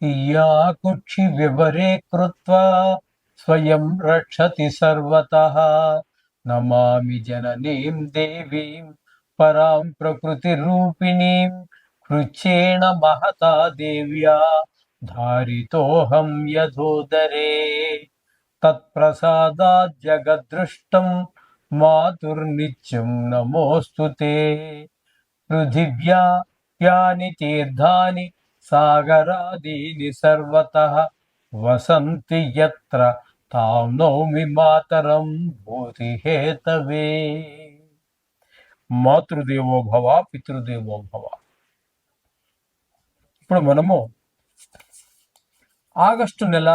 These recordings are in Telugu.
या कुक्षि विवरे कृत्वा स्वयं रक्षति सर्वतः। नमामि जननीं देवीं परां प्रकृतिरूपिणीं। कृच्छ्रेण महता देव्या धारितोऽहं यथोदरे। तत्प्रसादात् जगद्दृष्टं मातुर्नित्यं नमोऽस्तु ते। पृथिव्या यानि तीर्थानि सागरादीनि सर्वतः वसन्ति यत्र तां नौमि मातरं भूतिहेतवे। మాతృదేవో భవ పితృదేవో భవ. ఇప్పుడు మనము ఆగస్టు నెల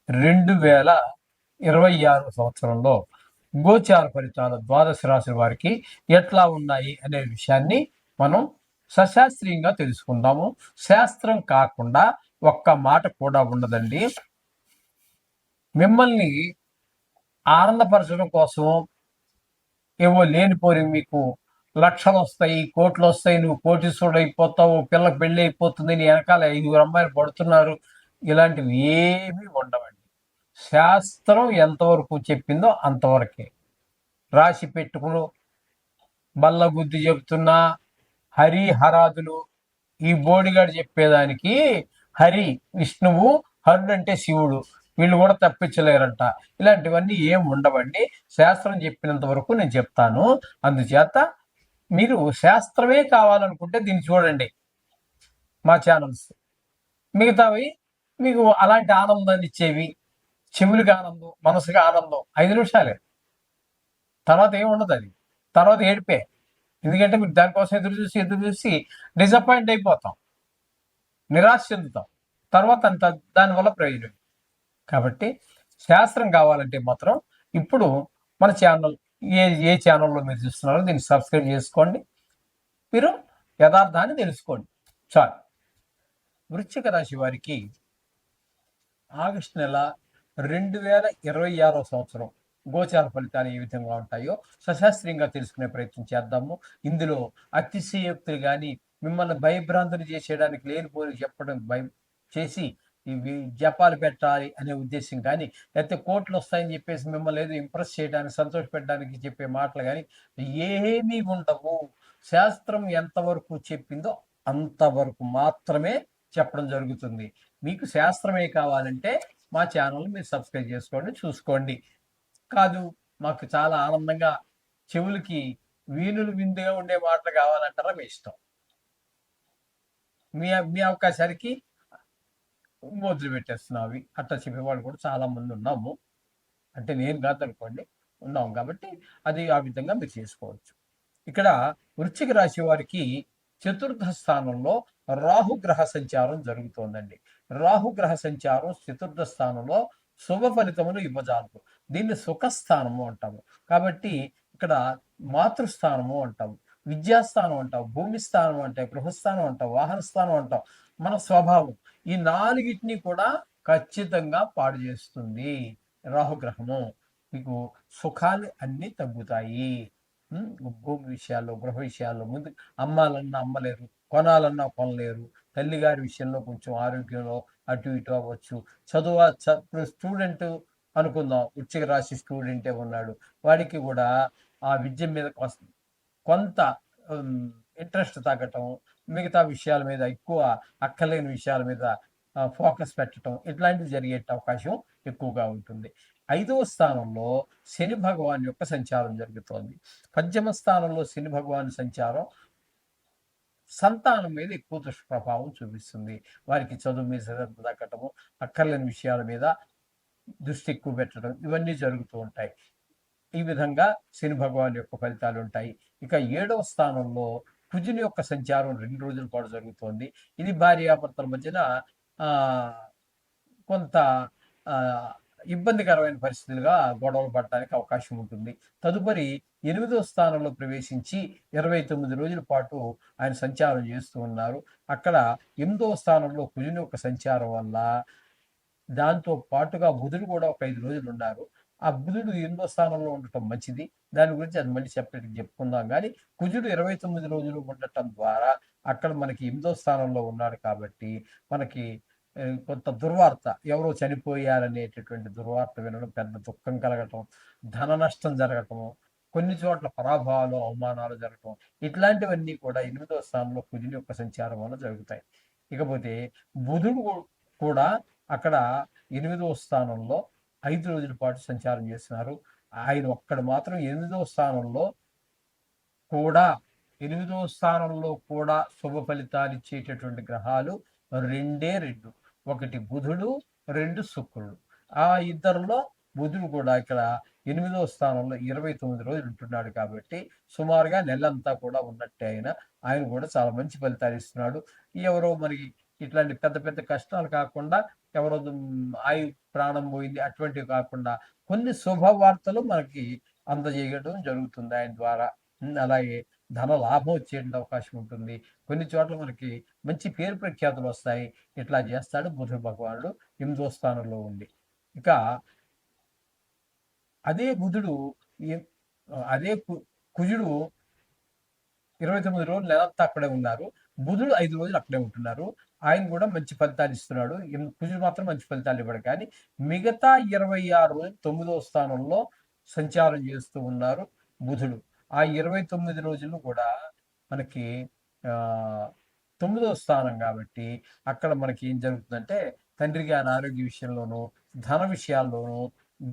2026 సంవత్సరంలో గోచార ఫలితాలు ద్వాదశ రాశి వారికి ఎట్లా ఉన్నాయి అనే విషయాన్ని మనం సశాస్త్రీయంగా తెలుసుకుందాము. శాస్త్రం కాకుండా ఒక్క మాట కూడా ఉండదండి. మిమ్మల్ని ఆనందపరచడం కోసం ఏవో లేనిపోయి మీకు లక్షలు వస్తాయి, కోట్లు వస్తాయి, నువ్వు కోటీశ్వరుడు అయిపోతావు, పిల్లకి పెళ్లి అయిపోతుంది, నీ వెనకాల 5 అమ్మాయిలు పడుతున్నారు, ఇలాంటివి ఏమీ ఉండవండి. శాస్త్రం ఎంతవరకు చెప్పిందో అంతవరకే. రాసి పెట్టుకుని బల్ల బుద్ధి చెబుతున్నా హరిహరాదులు, ఈ బోడిగాడు చెప్పేదానికి హరి విష్ణువు, హరుడు అంటే శివుడు, వీళ్ళు కూడా తప్పించలేరంట. ఇలాంటివన్నీ ఏం ఉండవండి. శాస్త్రం చెప్పినంత వరకు నేను చెప్తాను. అందుచేత మీరు శాస్త్రమే కావాలనుకుంటే దీన్ని చూడండి, మా ఛానల్స్. మిగతావి మీకు అలాంటి ఆనందాన్ని ఇచ్చేవి, చెవులకి ఆనందం, మనసుకి ఆనందం 5 నిమిషాలే, తర్వాత ఏమి ఉండదు. అది తర్వాత ఏడిపే. ఎందుకంటే మీరు దానికోసం ఎదురు చూసి డిసప్పాయింట్ అయిపోతాం, నిరాశ చెందుతాం, తర్వాత అంత దానివల్ల ప్రయోజనం. కాబట్టి శాస్త్రం కావాలంటే మాత్రం ఇప్పుడు మన ఛానల్ ఏ ఛానల్లో మీరు చూస్తున్నారో దీన్ని సబ్స్క్రైబ్ చేసుకోండి. మీరు యథార్థాన్ని తెలుసుకోండి చాలు. వృశ్చిక రాశి వారికి ఆగస్టు నెల 2026 సంవత్సరం గోచార ఫలితాలు ఏ విధంగా ఉంటాయో సశాస్త్రీయంగా తెలుసుకునే ప్రయత్నం చేద్దాము. ఇందులో అతిశయోక్తులు కానీ మిమ్మల్ని భయభ్రాంతులు చేసేయడానికి లేనిపోని చెప్పడం భయం చేసి ఇవి జపాలు పెట్టాలి అనే ఉద్దేశం కానీ, లేకపోతే కోట్లు వస్తాయని చెప్పేసి మిమ్మల్ని ఏదో ఇంప్రెస్ చేయడానికి, సంతోష పెట్టడానికి చెప్పే మాటలు కానీ ఏమీ ఉండవు. శాస్త్రం ఎంతవరకు చెప్పిందో అంతవరకు మాత్రమే చెప్పడం జరుగుతుంది. మీకు శాస్త్రమే కావాలంటే మా ఛానల్ మీరు సబ్స్క్రైబ్ చేసుకోండి, చూసుకోండి. కాదు మాకు చాలా ఆనందంగా చెవులకి వీణులు విందుగా ఉండే మాటలు కావాలంటారా మీ ఇష్టం. మీ అవకాశానికి మొదలు పెట్టేస్తున్నాం. అవి అట్లా చెప్పేవాళ్ళు కూడా చాలా మంది ఉన్నాము. అంటే నేను కాదనుకోండి, ఉన్నాం కాబట్టి అది ఆ విధంగా మీరు చేసుకోవచ్చు. ఇక్కడ వృశ్చిక రాశి వారికి చతుర్థ స్థానంలో రాహుగ్రహ సంచారం జరుగుతోందండి. రాహుగ్రహ సంచారం చతుర్థ స్థానంలో శుభ ఫలితములు ఇవ్వజాలదు. దీన్ని సుఖస్థానము అంటాము. కాబట్టి ఇక్కడ మాతృస్థానము అంటాము, విద్యాస్థానం అంటాం, భూమి స్థానం అంటే, గృహస్థానం అంటాం, వాహన స్థానం అంటాం. మన స్వభావం ఈ 4టిని కూడా ఖచ్చితంగా పాడు చేస్తుంది రాహుగ్రహము. మీకు సుఖాలు అన్నీ తగ్గుతాయి. భూమి విషయాల్లో, గృహ విషయాల్లో ముందు అమ్మాలన్నా అమ్మలేరు, కొనాలన్నా కొనలేరు. తల్లిగారి విషయంలో కొంచెం ఆరోగ్యంలో అటు ఇటు అవ్వచ్చు. ఇప్పుడు స్టూడెంట్ అనుకుందాం, వృశ్చిక రాశి స్టూడెంటే ఉన్నాడు, వాడికి కూడా ఆ విద్య మీద కొంత ఇంట్రెస్ట్ తగ్గటం, మిగతా విషయాల మీద ఎక్కువ అక్కర్లేని విషయాల మీద ఫోకస్ పెట్టడం, ఇట్లాంటివి జరిగే అవకాశం ఎక్కువగా ఉంటుంది. 5వ స్థానంలో శని భగవాన్ యొక్క సంచారం జరుగుతోంది. 8వ స్థానంలో శని భగవాన్ సంచారం సంతానం మీద ఎక్కువ దుష్ప్రభావం చూపిస్తుంది. వారికి చదువు మీద శ్రద్ధ తగ్గటము, అక్కర్లేని విషయాల మీద దృష్టి ఎక్కువ పెట్టడం, ఇవన్నీ జరుగుతూ ఉంటాయి. ఈ విధంగా శని భగవాన్ యొక్క ఫలితాలు ఉంటాయి. ఇక 7వ స్థానంలో కుజుని యొక్క సంచారం 2 రోజుల పాటు జరుగుతోంది. ఇది భార్యాభర్తల మధ్యన కొంత ఇబ్బందికరమైన పరిస్థితులుగా గొడవలు పడడానికి అవకాశం ఉంటుంది. తదుపరి 8వ స్థానంలో ప్రవేశించి 29 రోజుల పాటు ఆయన సంచారం చేస్తూ ఉన్నారు. అక్కడ 8వ స్థానంలో కుజుని యొక్క సంచారం వల్ల దాంతో పాటుగా బుధుడు కూడా ఒక 5 రోజులు ఉన్నారు. ఆ బుధుడు 8వ స్థానంలో ఉండటం మంచిది. దాని గురించి అది మళ్ళీ సెపరేట్‌గా చెప్పుకుందాం. కానీ కుజుడు 29 రోజులు ఉండటం ద్వారా అక్కడ మనకి 8వ స్థానంలో ఉన్నాడు కాబట్టి మనకి కొంత దుర్వార్త, ఎవరో చనిపోయారనేటటువంటి దుర్వార్త వినడం, పెద్ద దుఃఖం కలగటం, ధన నష్టం జరగటము, కొన్ని చోట్ల పరాభవాలు, అవమానాలు జరగటం, ఇట్లాంటివన్నీ కూడా 8వ స్థానంలో కుజుని యొక్క సంచారం వల్ల జరుగుతాయి. ఇకపోతే బుధుడు కూడా అక్కడ 8వ స్థానంలో 5 రోజుల పాటు సంచారం చేస్తున్నారు. ఆయన ఒక్కడు మాత్రం 8వ స్థానంలో కూడా 8వ స్థానంలో కూడా శుభ ఫలితాలు ఇచ్చేటటువంటి గ్రహాలు రెండే రెండు. ఒకటి బుధుడు, 2 శుక్రుడు. ఆ ఇద్దరిలో బుధుడు కూడా ఇక్కడ 8వ స్థానంలో 29 రోజులు ఉంటున్నాడు కాబట్టి సుమారుగా నెలంతా కూడా ఉన్నట్టే ఆయన కూడా చాలా మంచి ఫలితాలు ఇస్తున్నాడు. ఎవరో మనకి ఇట్లాంటి పెద్ద పెద్ద కష్టాలు కాకుండా, ఎవరో ఆయు ప్రాణం పోయింది అటువంటివి కాకుండా కొన్ని శుభవార్తలు మనకి అందజేయడం జరుగుతుంది ఆయన ద్వారా. అలాగే ధన లాభం వచ్చేటువంటి అవకాశం ఉంటుంది. కొన్ని చోట్ల మనకి మంచి పేరు ప్రఖ్యాతులు వస్తాయి. ఇట్లా చేస్తాడు బుధ భగవానుడు 8వ స్థానంలో ఉండి. ఇక అదే బుధుడు అదే కుజుడు 29 రోజులు నెలంతా అక్కడే ఉన్నారు. బుధుడు 5 రోజులు అక్కడే ఉంటున్నారు. ఆయన కూడా మంచి ఫలితాలు ఇస్తున్నాడు. కుజుడు మాత్రం మంచి ఫలితాలు ఇవ్వడు. కానీ మిగతా 26 రోజులు 9వ స్థానంలో సంచారం చేస్తూ ఉన్నారు బుధుడు. ఆ 29 రోజులు కూడా మనకి 9వ స్థానం కాబట్టి అక్కడ మనకి ఏం జరుగుతుందంటే తండ్రి గారి ఆరోగ్య విషయంలోనూ, ధన విషయాల్లోనూ,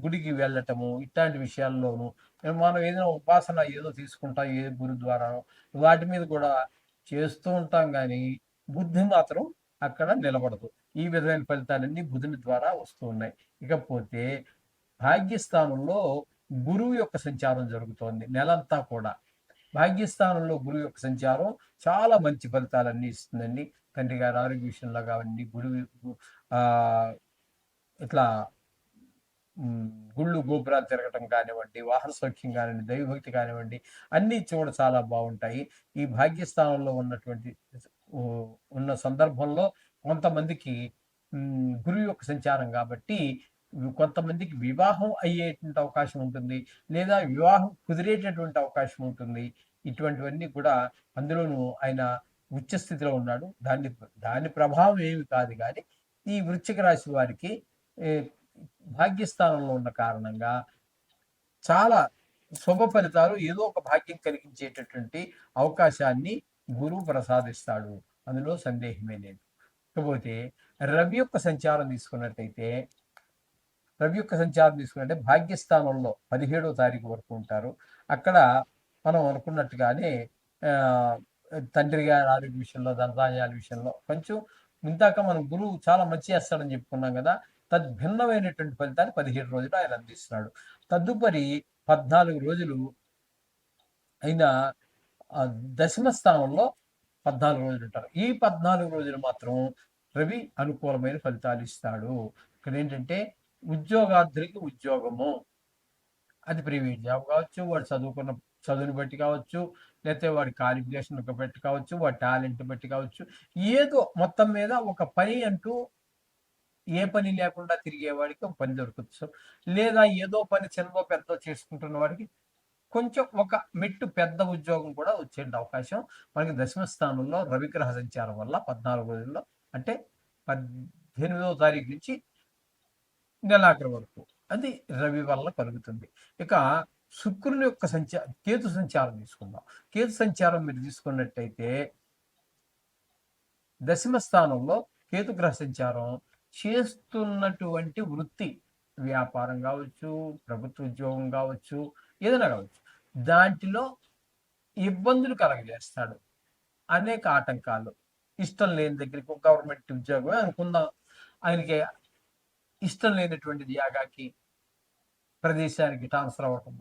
గుడికి వెళ్ళటము ఇట్లాంటి విషయాల్లోనూ, మనం ఏదైనా ఉపాసన ఏదో తీసుకుంటాం ఏ గురు ద్వారా, వాటి మీద కూడా చేస్తూ ఉంటాం కానీ బుద్ధి మాత్రం అక్కడ నిలబడదు. ఈ విధమైన ఫలితాలన్నీ బుధుని ద్వారా వస్తూ ఉన్నాయి. ఇకపోతే భాగ్యస్థానంలో గురువు యొక్క సంచారం జరుగుతోంది నెలంతా కూడా. భాగ్యస్థానంలో గురువు యొక్క సంచారం చాలా మంచి ఫలితాలన్నీ ఇస్తుందండి. తండ్రి గారి ఆరోగ్య విషయంలో కావండి, గురువు ఇట్లా గుళ్ళు గోపురాలు తిరగటం కానివ్వండి, వాహన సౌఖ్యం కానివ్వండి, దైవభక్తి కానివ్వండి, అన్నీ కూడా చాలా బాగుంటాయి. ఈ భాగ్యస్థానంలో ఉన్న సందర్భంలో కొంతమందికి గురువు యొక్క సంచారం కాబట్టి కొంతమందికి వివాహం అయ్యేటువంటి అవకాశం ఉంటుంది, లేదా వివాహం కుదిరేటటువంటి అవకాశం ఉంటుంది. ఇటువంటివన్నీ కూడా అందులోనూ ఆయన ఉచ్చ స్థితిలో ఉన్నాడు. దాని ప్రభావం ఏమి కాదు. కానీ ఈ వృశ్చిక రాశి వారికి భాగ్యస్థానంలో ఉన్న కారణంగా చాలా శుభ ఫలితాలు, ఏదో ఒక భాగ్యం కలిగించేటటువంటి అవకాశాన్ని గురువు ప్రసాదిస్తాడు. అందులో సందేహమే లేదు. ఇకపోతే రవి యొక్క సంచారం తీసుకున్నట్టయితే భాగ్యస్థానంలో 17వ తారీఖు వరకు ఉంటారు. అక్కడ మనం అనుకున్నట్టుగానే తండ్రి గారి ఆరోగ్య విషయంలో, ధనధాన్యాల విషయంలో కొంచెం ఇందాక మనం గురువు చాలా మంచి చేస్తాడని చెప్పుకున్నాం కదా, తద్భిన్నమైనటువంటి ఫలితాన్ని 17 రోజులు ఆయన అందిస్తున్నాడు. తదుపరి 14 రోజులు ఆయన దశమ స్థానంలో 14 రోజులు ఉంటారు. ఈ 14 రోజులు మాత్రం రవి అనుకూలమైన ఫలితాలు ఇస్తాడు. ఇక్కడ ఏంటంటే ఉద్యోగార్థులకి ఉద్యోగము, అది ప్రైవేట్ జాబ్ కావచ్చు, వాడు చదువుకున్న చదువుని బట్టి కావచ్చు, లేకపోతే వాడి క్వాలిఫికేషన్ బట్టి కావచ్చు, వాడి టాలెంట్ బట్టి కావచ్చు, ఏదో మొత్తం మీద ఒక పని అంటూ ఏ పని లేకుండా తిరిగేవాడికి ఒక పని దొరకచ్చు, లేదా ఏదో పని చిన్నదో పెద్దో చేసుకుంటున్న వాడికి కొంచెం ఒక మెట్టు పెద్ద ఉద్యోగం కూడా వచ్చే అవకాశం మనకి దశమ స్థానంలో రవిగ్రహ సంచారం వల్ల 14 రోజుల్లో, అంటే 18వ తారీఖు నుంచి నెలాఖరు వరకు అది రవి వల్ల కలుగుతుంది. ఇక శుక్రుని యొక్క కేతు సంచారం తీసుకుందాం. కేతు సంచారం మీరు తీసుకున్నట్టయితే దశమ స్థానంలో కేతుగ్రహ సంచారం చేస్తున్నటువంటి వృత్తి, వ్యాపారం కావచ్చు, ప్రభుత్వ ఉద్యోగం కావచ్చు, ఏదైనా కావచ్చు, దాంట్లో ఇబ్బందులు కలగజేస్తాడు. అనేక ఆటంకాలు, ఇష్టం లేని దగ్గరికి గవర్నమెంట్ ఉద్యోగమే అనుకుందాం, ఆయనకి ఇష్టం లేనటువంటి జాగాకి ప్రదేశానికి ట్రాన్స్ఫర్ అవ్వటం,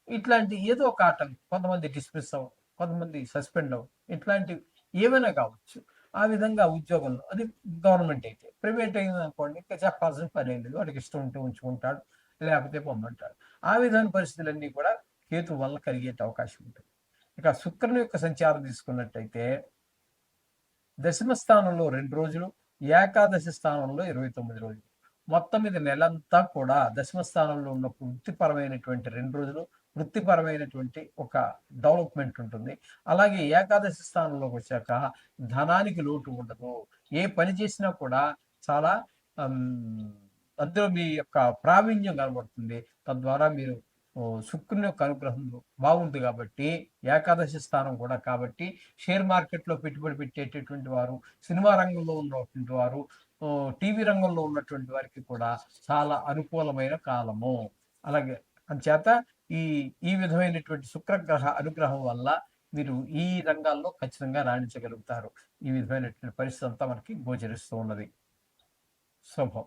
ఇట్లాంటి ఏదో ఒక ఆటంకం, కొంతమంది డిస్మిస్ అవ్వడం, కొంతమంది సస్పెండ్ అవ్వడం, ఇట్లాంటివి ఏమైనా కావచ్చు. ఆ విధంగా ఉద్యోగంలో, అది గవర్నమెంట్ అయితే. ప్రైవేట్ అయింది అనుకోండి, ఇంకా చెప్పాల్సిన పని ఏం లేదు, వాడికి ఇష్టం ఉంటే ఉంచుకుంటాడు, లేకపోతే పొమ్మంటాడు. ఆ విధమైన పరిస్థితులన్నీ కూడా కేతు వల్ల కలిగే అవకాశం ఉంటుంది. ఇక శుక్రుని యొక్క సంచారం తీసుకున్నట్టయితే దశమ స్థానంలో 2 రోజులు, ఏకాదశి స్థానంలో 29 రోజులు, మొత్తం మీద నెలంతా కూడా దశమ స్థానంలో ఉన్నప్పుడు వృత్తిపరమైనటువంటి 2 రోజులు, వృత్తిపరమైనటువంటి ఒక డెవలప్మెంట్ ఉంటుంది. అలాగే ఏకాదశి స్థానంలోకి వచ్చాక ధనానికి లోటు ఉండదు. ఏ పని చేసినా కూడా చాలా అందులో మీ యొక్క ప్రావీణ్యం కనబడుతుంది. తద్వారా మీరు శుక్రుని యొక్క అనుగ్రహం బాగుంది కాబట్టి, ఏకాదశి స్థానం కూడా కాబట్టి, షేర్ మార్కెట్‌లో పెట్టుబడి పెట్టేటటువంటి వారు, సినిమా రంగంలో ఉన్నటువంటి వారు, టీవీ రంగంలో ఉన్నటువంటి వారికి కూడా చాలా అనుకూలమైన కాలము. అలాగే అంచేత ఈ ఈ విధమైనటువంటి శుక్రగ్రహ అనుగ్రహం వల్ల మీరు ఈ రంగాల్లో ఖచ్చితంగా రాణించగలుగుతారు. ఈ విధమైనటువంటి పరిస్థితి అంతా మనకి గోచరిస్తూ ఉన్నది. శుభం.